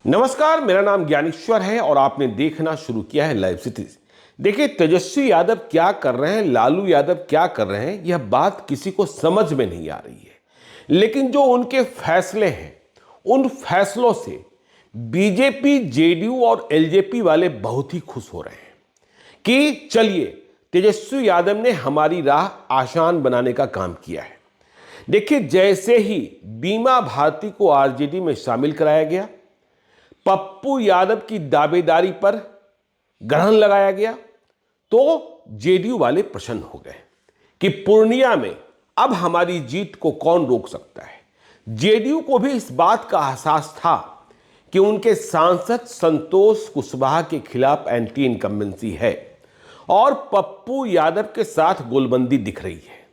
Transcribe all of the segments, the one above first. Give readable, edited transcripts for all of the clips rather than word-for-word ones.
नमस्कार, मेरा नाम ज्ञानेश्वर है और आपने देखना शुरू किया है लाइव सिटीज। देखिए, तेजस्वी यादव क्या कर रहे हैं, लालू यादव क्या कर रहे हैं, यह बात किसी को समझ में नहीं आ रही है। लेकिन जो उनके फैसले हैं, उन फैसलों से बीजेपी, जेडीयू और एलजेपी वाले बहुत ही खुश हो रहे हैं कि चलिए, तेजस्वी यादव ने हमारी राह आसान बनाने का काम किया है। देखिए, जैसे ही बीमा भारती को आरजेडी में शामिल कराया गया, पप्पू यादव की दावेदारी पर ग्रहण लगाया गया, तो जेडीयू वाले प्रसन्न हो गए कि पूर्णिया में अब हमारी जीत को कौन रोक सकता है। जेडीयू को भी इस बात का एहसास था कि उनके सांसद संतोष कुशवाहा के खिलाफ एंटी इनकम्बेंसी है और पप्पू यादव के साथ गोलबंदी दिख रही है।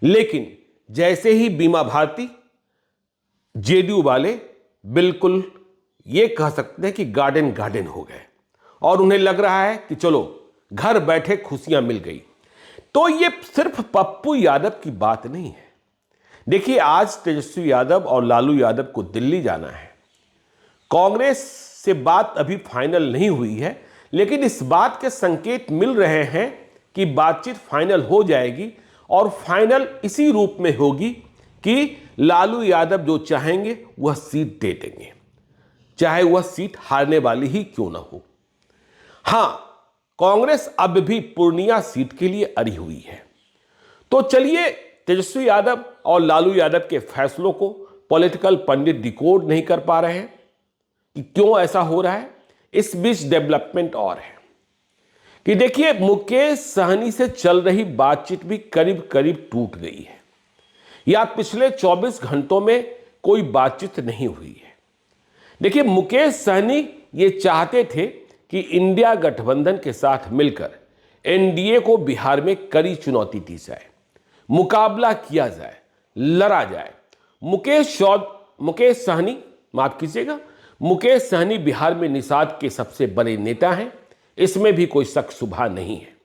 लेकिन जैसे ही बीमा भारती, जेडीयू वाले बिल्कुल ये कह सकते हैं कि गार्डन गार्डन हो गए और उन्हें लग रहा है कि चलो घर बैठे खुशियां मिल गई। तो ये सिर्फ पप्पू यादव की बात नहीं है। देखिए, आज तेजस्वी यादव और लालू यादव को दिल्ली जाना है। कांग्रेस से बात अभी फाइनल नहीं हुई है, लेकिन इस बात के संकेत मिल रहे हैं कि बातचीत फाइनल हो जाएगी और फाइनल इसी रूप में होगी कि लालू यादव जो चाहेंगे वह सीट दे देंगे, चाहे वह सीट हारने वाली ही क्यों ना हो। हां, कांग्रेस अब भी पूर्णिया सीट के लिए अड़ी हुई है। तो चलिए, तेजस्वी यादव और लालू यादव के फैसलों को पॉलिटिकल पंडित डिकोड नहीं कर पा रहे हैं कि क्यों ऐसा हो रहा है। इस बीच डेवलपमेंट और है कि देखिए, मुकेश सहनी से चल रही बातचीत भी करीब करीब टूट गई है, या पिछले 24 घंटों में कोई बातचीत नहीं हुई है। देखिए, मुकेश सहनी ये चाहते थे कि इंडिया गठबंधन के साथ मिलकर एनडीए को बिहार में कड़ी चुनौती दी जाए, मुकाबला किया जाए, लड़ा जाए। मुकेश सहनी बिहार में निषाद के सबसे बड़े नेता हैं, इसमें भी कोई शक शुबा नहीं है।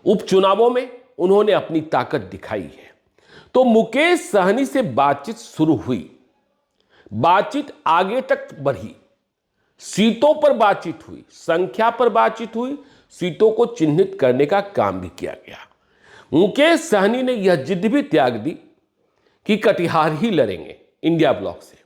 उपचुनावों में उन्होंने अपनी ताकत दिखाई है। तो मुकेश सहनी से बातचीत शुरू हुई, बातचीत आगे तक बढ़ी, सीटों पर बातचीत हुई, संख्या पर बातचीत हुई, सीटों को चिन्हित करने का काम भी किया गया। मुकेश सहनी ने यह जिद भी त्याग दी कि कटिहार ही लड़ेंगे इंडिया ब्लॉक से,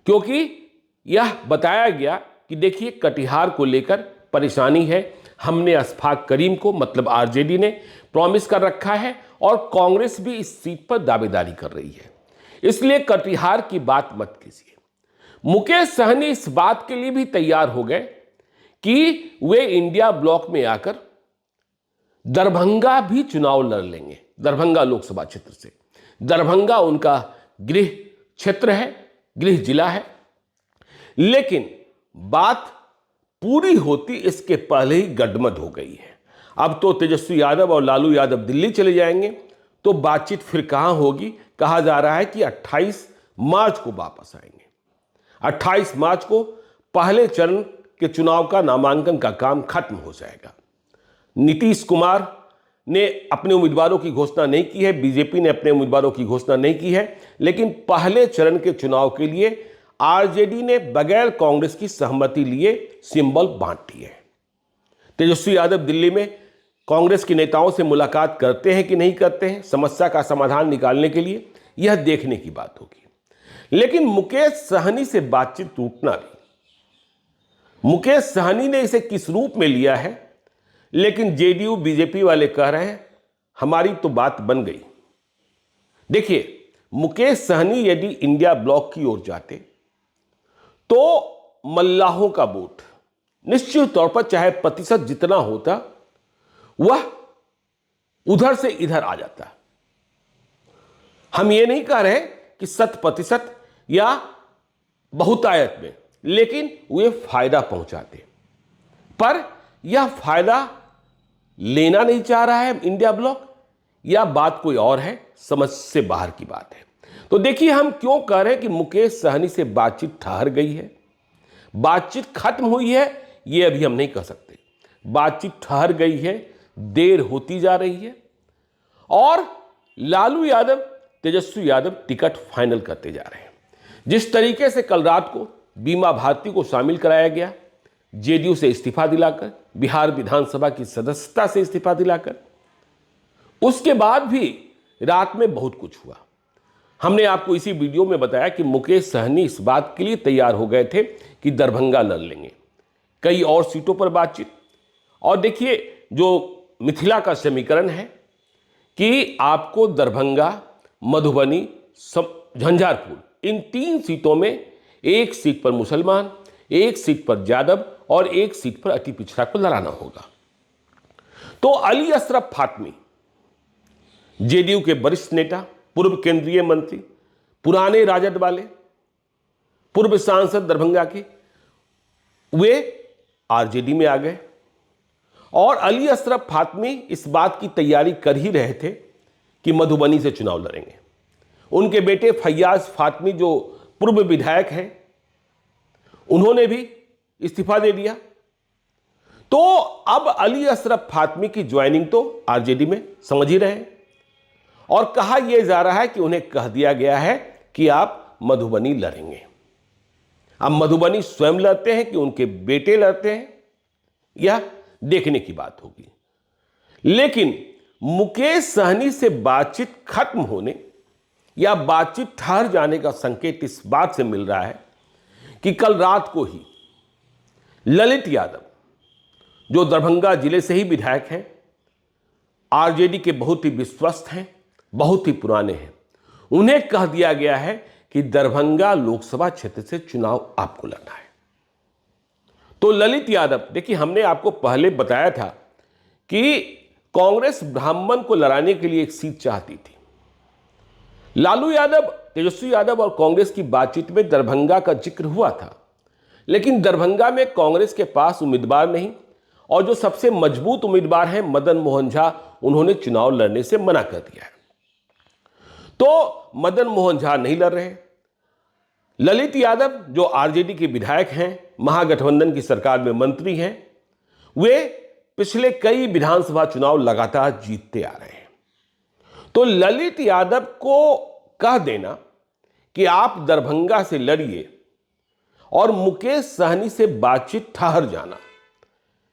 क्योंकि यह बताया गया कि देखिए, कटिहार को लेकर परेशानी है। हमने अशफाक करीम को, मतलब आरजेडी ने प्रॉमिस कर रखा है और कांग्रेस भी इस सीट पर दावेदारी कर रही है, इसलिए कटिहार की बात मत कीजिए। मुकेश सहनी इस बात के लिए भी तैयार हो गए कि वे इंडिया ब्लॉक में आकर दरभंगा भी चुनाव लड़ लेंगे, दरभंगा लोकसभा क्षेत्र से। दरभंगा उनका गृह क्षेत्र है, गृह जिला है। लेकिन बात पूरी होती इसके पहले ही गडमड हो गई है। अब तो तेजस्वी यादव और लालू यादव दिल्ली चले जाएंगे, तो बातचीत फिर कहां होगी। कहा जा रहा है कि 28 मार्च को वापस आएंगे। 28 मार्च को पहले चरण के चुनाव का नामांकन का काम खत्म हो जाएगा। नीतीश कुमार ने अपने उम्मीदवारों की घोषणा नहीं की है, बीजेपी ने अपने उम्मीदवारों की घोषणा नहीं की है, लेकिन पहले चरण के चुनाव के लिए आरजेडी ने बगैर कांग्रेस की सहमति लिए सिंबल बांट दिए। तेजस्वी यादव दिल्ली में कांग्रेस के नेताओं से मुलाकात करते हैं कि नहीं करते हैं, समस्या का समाधान निकालने के लिए, यह देखने की बात होगी। लेकिन मुकेश सहनी से बातचीत टूटना भी, मुकेश सहनी ने इसे किस रूप में लिया है, लेकिन जेडीयू बीजेपी वाले कह रहे हैं हमारी तो बात बन गई। देखिए, मुकेश सहनी यदि इंडिया ब्लॉक की ओर जाते तो मल्लाहों का वोट निश्चित तौर पर, चाहे प्रतिशत जितना होता, वह उधर से इधर आ जाता। हम ये नहीं कह रहे कि 100% या बहुतायत में, लेकिन वे फायदा पहुंचाते। पर यह फायदा लेना नहीं चाह रहा है इंडिया ब्लॉक, या बात कोई और है, समझ से बाहर की बात है। तो देखिए, हम क्यों कह रहे हैं कि मुकेश सहनी से बातचीत ठहर गई है, बातचीत खत्म हुई है, यह अभी हम नहीं कह सकते। बातचीत ठहर गई है, देर होती जा रही है और लालू यादव, तेजस्वी यादव टिकट फाइनल करते जा रहे हैं। जिस तरीके से कल रात को बीमा भारती को शामिल कराया गया, जेडीयू से इस्तीफा दिलाकर, बिहार विधानसभा की सदस्यता से इस्तीफा दिलाकर। उसके बाद भी रात में बहुत कुछ हुआ। हमने आपको इसी वीडियो में बताया कि मुकेश सहनी इस बात के लिए तैयार हो गए थे कि दरभंगा लड़ लेंगे, कई और सीटों पर बातचीत। और देखिए, जो मिथिला का समीकरण है कि आपको दरभंगा, मधुबनी, झंझारपुर, इन 3 सीटों में एक सीट पर मुसलमान, एक सीट पर यादव और एक सीट पर अति पिछड़ा को लड़ाना होगा। तो अली अशरफ फातमी, जेडीयू के वरिष्ठ नेता, पूर्व केंद्रीय मंत्री, पुराने राजद वाले, पूर्व सांसद दरभंगा के, वे आरजेडी में आ गए। और अली अशरफ फातमी इस बात की तैयारी कर ही रहे थे कि मधुबनी से चुनाव लड़ेंगे। उनके बेटे फैयाज फातमी जो पूर्व विधायक हैं, उन्होंने भी इस्तीफा दे दिया। तो अब अली अशरफ फातमी की ज्वाइनिंग तो आरजेडी में समझ ही रहे हैं। और कहा यह जा रहा है कि उन्हें कह दिया गया है कि आप मधुबनी लड़ेंगे। अब मधुबनी स्वयं लड़ते हैं कि उनके बेटे लड़ते हैं, यह देखने की बात होगी। लेकिन मुकेश सहनी से बातचीत खत्म होने या बातचीत ठहर जाने का संकेत इस बात से मिल रहा है कि कल रात को ही ललित यादव, जो दरभंगा जिले से ही विधायक हैं, आरजेडी के बहुत ही विश्वस्त हैं, बहुत ही पुराने हैं, उन्हें कह दिया गया है कि दरभंगा लोकसभा क्षेत्र से चुनाव आपको लड़ना है। तो ललित यादव, देखिए, हमने आपको पहले बताया था कि कांग्रेस ब्राह्मण को लड़ाने के लिए एक सीट चाहती थी। लालू यादव, तेजस्वी यादव और कांग्रेस की बातचीत में दरभंगा का जिक्र हुआ था, लेकिन दरभंगा में कांग्रेस के पास उम्मीदवार नहीं, और जो सबसे मजबूत उम्मीदवार हैं मदन मोहन झा, उन्होंने चुनाव लड़ने से मना कर दिया है। तो मदन मोहन झा नहीं लड़ रहे। ललित यादव, जो आरजेडी के विधायक हैं, महागठबंधन की सरकार में मंत्री हैं, वे पिछले कई विधानसभा चुनाव लगातार जीतते आ रहे हैं। तो ललित यादव को कह देना कि आप दरभंगा से लड़िए और मुकेश सहनी से बातचीत ठहर जाना,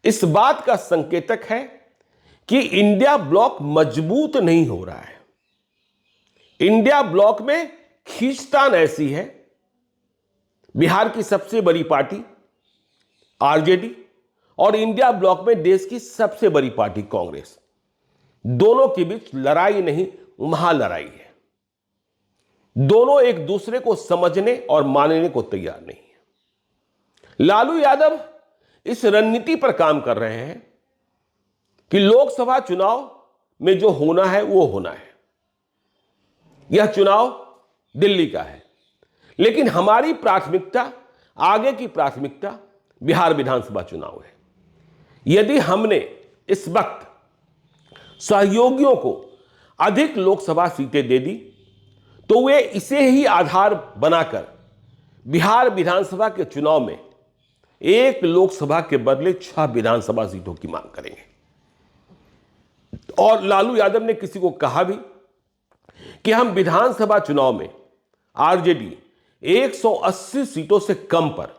इस बात का संकेतक है कि इंडिया ब्लॉक मजबूत नहीं हो रहा है। इंडिया ब्लॉक में खींचतान ऐसी है, बिहार की सबसे बड़ी पार्टी आरजेडी और इंडिया ब्लॉक में देश की सबसे बड़ी पार्टी कांग्रेस, दोनों के बीच लड़ाई नहीं, महालड़ाई है। दोनों एक दूसरे को समझने और मानने को तैयार नहीं है। लालू यादव इस रणनीति पर काम कर रहे हैं कि लोकसभा चुनाव में जो होना है वो होना है, यह चुनाव दिल्ली का है, लेकिन हमारी प्राथमिकता, आगे की प्राथमिकता बिहार विधानसभा चुनाव है। यदि हमने इस वक्त सहयोगियों को अधिक लोकसभा सीटें दे दी तो वे इसे ही आधार बनाकर बिहार विधानसभा के चुनाव में 1 लोकसभा के बदले 6 विधानसभा सीटों की मांग करेंगे। और लालू यादव ने किसी को कहा भी कि हम विधानसभा चुनाव में आरजेडी 180 सीटों से कम पर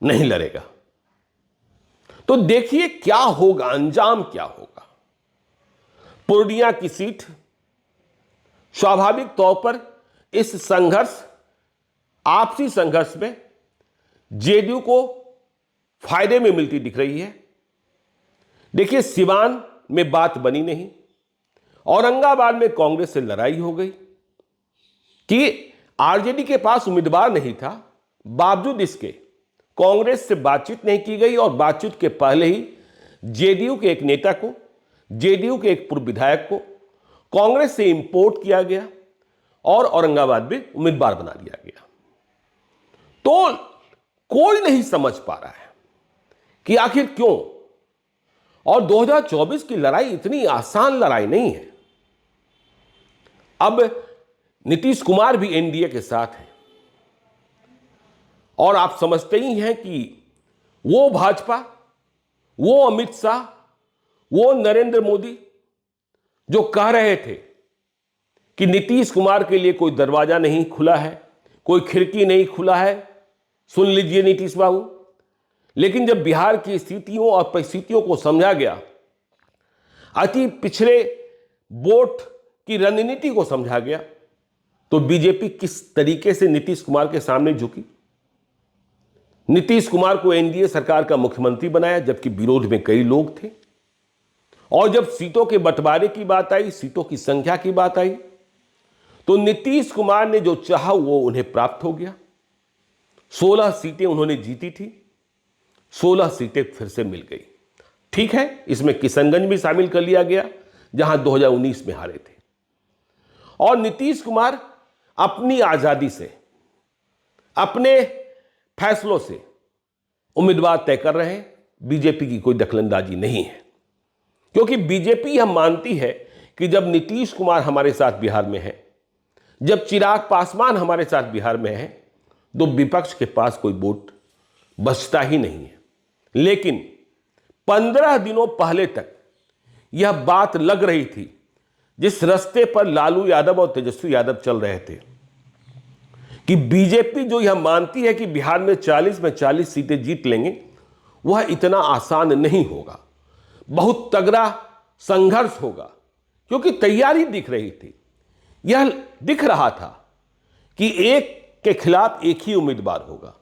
नहीं लड़ेगा। तो देखिए क्या होगा, अंजाम क्या होगा। पूर्णिया की सीट स्वाभाविक तौर पर इस संघर्ष, आपसी संघर्ष में जेडीयू को फायदे में मिलती दिख रही है। देखिए, सिवान में बात बनी नहीं, औरंगाबाद में कांग्रेस से लड़ाई हो गई कि आरजेडी के पास उम्मीदवार नहीं था, बावजूद इसके कांग्रेस से बातचीत नहीं की गई और बातचीत के पहले ही जेडीयू के एक नेता को, जेडीयू के एक पूर्व विधायक को कांग्रेस से इंपोर्ट किया गया और औरंगाबाद में उम्मीदवार बना दिया गया। तो कोई नहीं समझ पा रहा है कि आखिर क्यों। और 2024 की लड़ाई इतनी आसान लड़ाई नहीं है। अब नीतीश कुमार भी एनडीए के साथ हैं और आप समझते ही हैं कि वो भाजपा, वो अमित शाह, वो नरेंद्र मोदी जो कह रहे थे कि नीतीश कुमार के लिए कोई दरवाजा नहीं खुला है, कोई खिड़की नहीं खुला है, सुन लीजिए नीतीश बाबू। लेकिन जब बिहार की स्थितियों और परिस्थितियों को समझा गया, अति पिछड़े वोट की रणनीति को समझा गया, तो बीजेपी किस तरीके से नीतीश कुमार के सामने झुकी। नीतीश कुमार को एनडीए सरकार का मुख्यमंत्री बनाया, जबकि विरोध में कई लोग थे। और जब सीटों के बंटवारे की बात आई, सीटों की संख्या की बात आई, तो नीतीश कुमार ने जो चाहा वो उन्हें प्राप्त हो गया। 16 सीटें उन्होंने जीती थी, 16 सीटें फिर से मिल गई। ठीक है, इसमें किशनगंज भी शामिल कर लिया गया, जहां 2019 में हारे थे। और नीतीश कुमार अपनी आजादी से, अपने फैसलों से उम्मीदवार तय कर रहे हैं। बीजेपी की कोई दखलंदाजी नहीं है, क्योंकि बीजेपी हम मानती है कि जब नीतीश कुमार हमारे साथ बिहार में है, जब चिराग पासवान हमारे साथ बिहार में है, तो विपक्ष के पास कोई वोट बचता ही नहीं है। लेकिन 15 दिनों पहले तक यह बात लग रही थी, जिस रास्ते पर लालू यादव और तेजस्वी यादव चल रहे थे, कि बीजेपी जो यह मानती है कि बिहार में 40 में 40 सीटें जीत लेंगे, वह इतना आसान नहीं होगा। बहुत तगड़ा संघर्ष होगा, क्योंकि तैयारी दिख रही थी। यह दिख रहा था कि एक के खिलाफ एक ही उम्मीदवार होगा।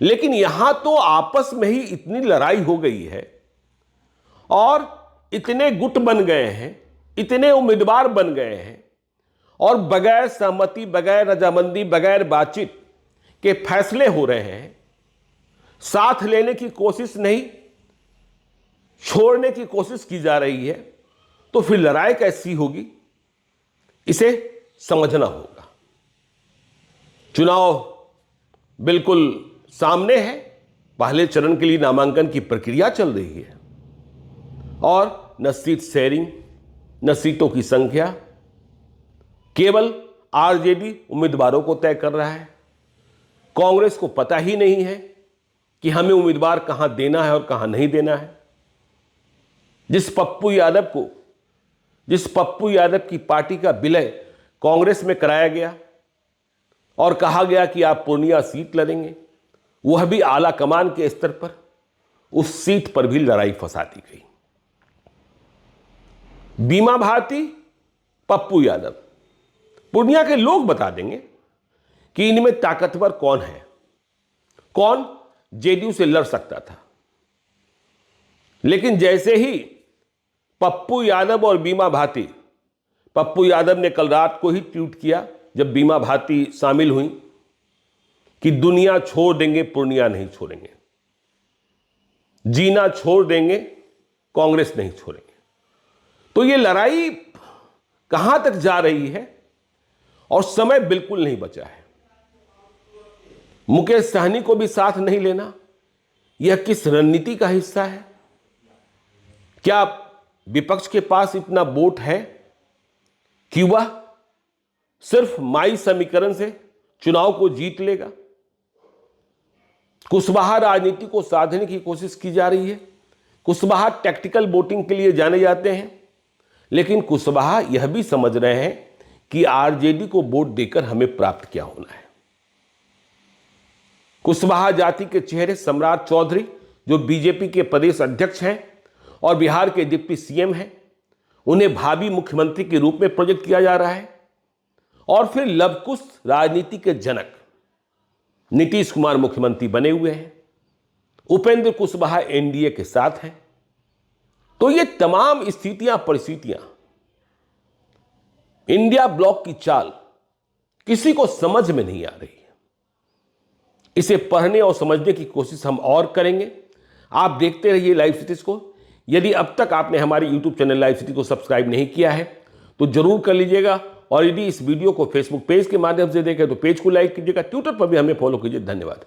लेकिन यहां तो आपस में ही इतनी लड़ाई हो गई है और इतने गुट बन गए हैं, इतने उम्मीदवार बन गए हैं, और बगैर सहमति, बगैर रजामंदी, बगैर बातचीत के फैसले हो रहे हैं। साथ लेने की कोशिश नहीं, छोड़ने की कोशिश की जा रही है। तो फिर लड़ाई कैसी होगी, इसे समझना होगा। चुनाव बिल्कुल सामने है। पहले चरण के लिए नामांकन की प्रक्रिया चल रही है, और न सीट शेयरिंग, न सीटों की संख्या, केवल आरजेडी उम्मीदवारों को तय कर रहा है। कांग्रेस को पता ही नहीं है कि हमें उम्मीदवार कहां देना है और कहां नहीं देना है। जिस पप्पू यादव की पार्टी का विलय कांग्रेस में कराया गया और कहा गया कि आप पूर्णिया सीट लड़ेंगे, वह भी आला कमान के स्तर पर, उस सीट पर भी लड़ाई फंसा दी गई। बीमा भारती, पप्पू यादव, पूर्णिया के लोग बता देंगे कि इनमें ताकतवर कौन है, कौन जेडीयू से लड़ सकता था। लेकिन जैसे ही पप्पू यादव और बीमा भारती, पप्पू यादव ने कल रात को ही ट्वीट किया जब बीमा भारती शामिल हुई, कि दुनिया छोड़ देंगे, पूर्णिया नहीं छोड़ेंगे, जीना छोड़ देंगे, कांग्रेस नहीं छोड़ेंगे। तो ये लड़ाई कहां तक जा रही है, और समय बिल्कुल नहीं बचा है। मुकेश सहनी को भी साथ नहीं लेना, यह किस रणनीति का हिस्सा है? क्या विपक्ष के पास इतना वोट है कि वह सिर्फ माई समीकरण से चुनाव को जीत लेगा? कुशवाहा राजनीति को साधने की कोशिश की जा रही है। कुशवाहा टैक्टिकल वोटिंग के लिए जाने जाते हैं, लेकिन कुशवाहा यह भी समझ रहे हैं कि आरजेडी को वोट देकर हमें प्राप्त क्या होना है। कुशवाहा जाति के चेहरे सम्राट चौधरी, जो बीजेपी के प्रदेश अध्यक्ष हैं और बिहार के डिप्टी सीएम हैं, उन्हें भावी मुख्यमंत्री के रूप में प्रोजेक्ट किया जा रहा है। और फिर लवकुश राजनीति के जनक नीतीश कुमार मुख्यमंत्री बने हुए हैं, उपेंद्र कुशवाहा एनडीए के साथ हैं। तो ये तमाम स्थितियां, परिस्थितियां, इंडिया ब्लॉक की चाल किसी को समझ में नहीं आ रही है। इसे पढ़ने और समझने की कोशिश हम और करेंगे। आप देखते रहिए लाइव सिटीज को। यदि अब तक आपने हमारे YouTube चैनल लाइव सिटी को सब्सक्राइब नहीं किया है तो जरूर कर लीजिएगा, और यदि इस वीडियो को फेसबुक पेज के माध्यम से देखें तो पेज को लाइक कीजिएगा, ट्विटर पर भी हमें फॉलो कीजिए। धन्यवाद।